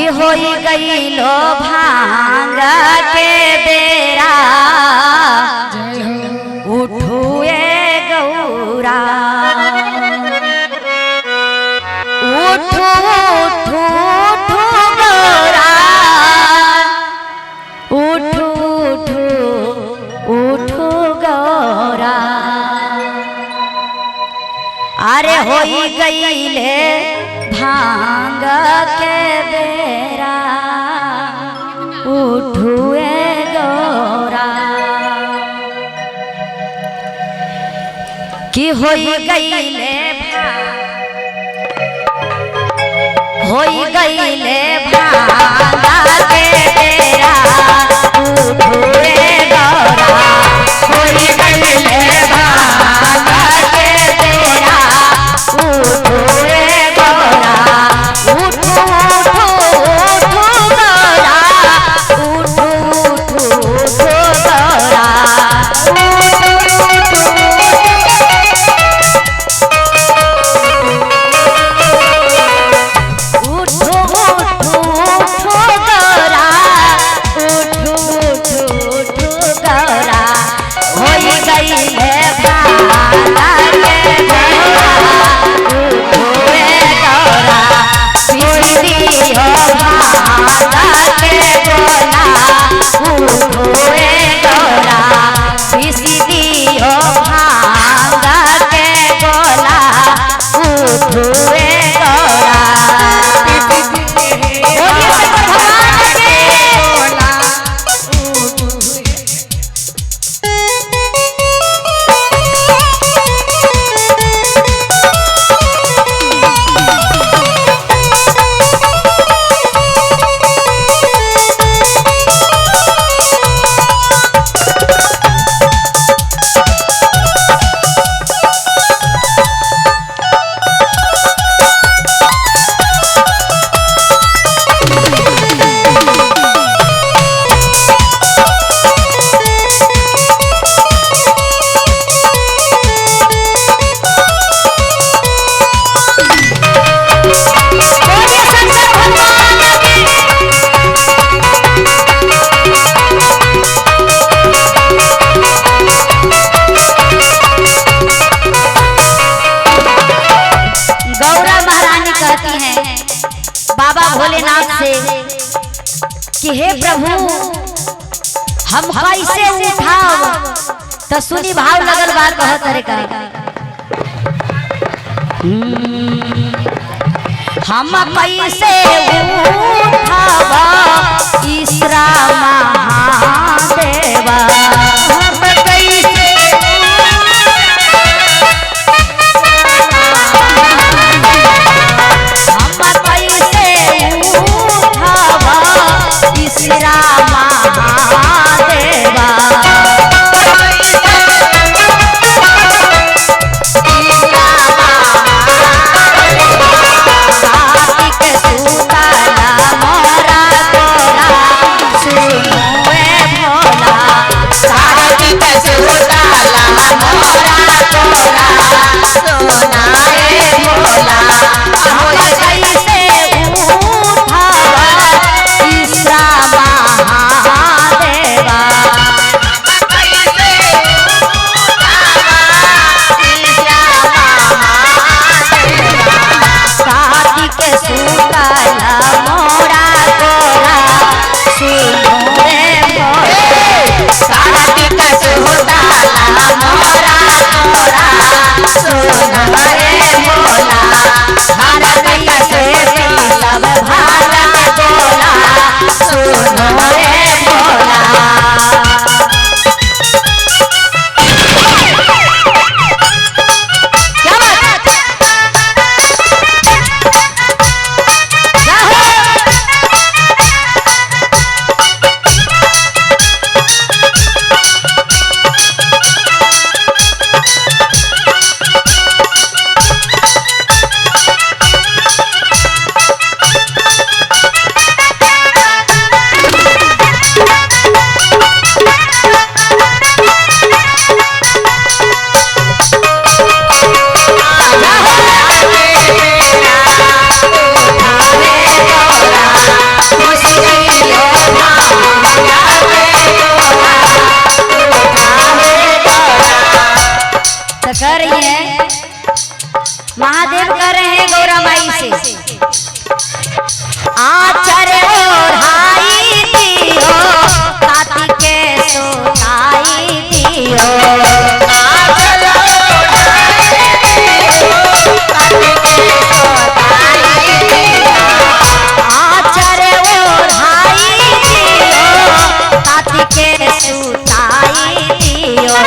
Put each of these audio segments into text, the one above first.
कि होई गईलो भांग के बेरा उठुए गौरा उठू उठू उठू गौरा उठू उठू उठू गौरा अरे होई गईले भांग के बेरा उठुए गौरा कि होई गईले भांग के बेरा उठुए गौरा होई गईले भांग के बेरा उठुए गौरा उठू उठू उठू गौरा उठू उठू उठू गौरा उठू उठू उठू गौरा उठू उठू उठू गौरा होई गईले भांग के बेरा उठुए गौरा पिसदी हो भांग के गोला उठुए गौरा पिसदी हो भांग के गोला उठुए गौरा बाबा भोलेनाथ से कि हे प्रभु हम कैसे उठाव तो सुनी भाव लगल बात कहत रे का हम कैसे उठाव ईश्वरा महादेवा हम कैसे ईश्वरा महादेवा कार्तिक सुतला मोरा तोरा सुनो ए भोला कार्तिक सुतला मोरा तोरा सोना ए भोला होई कैसे उठावा ईश्वरा महादेवा कार्तिक सुतला मोरा तोरा सुनो रे भोला कार्तिक सुतला मोरा तोरा सुनो रे भोला भारत से सब भारत बोला सुनो रे भोला क्या बात कह रही है, महादेव कह रहे हैं गौरा माई से, आचर ओढ़ाई दियो ताती के सोताई दियो, आचर ओढ़ाई दियो ताती के सोताई दियो, आचर ओढ़ाई दियो ताती के सोताई दियो,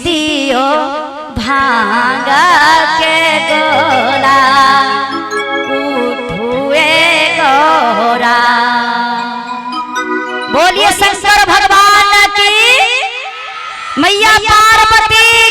दियो भांगा के गोला उठुए गौरा। बोलिए शंकर भगवान की, मैया पार्वती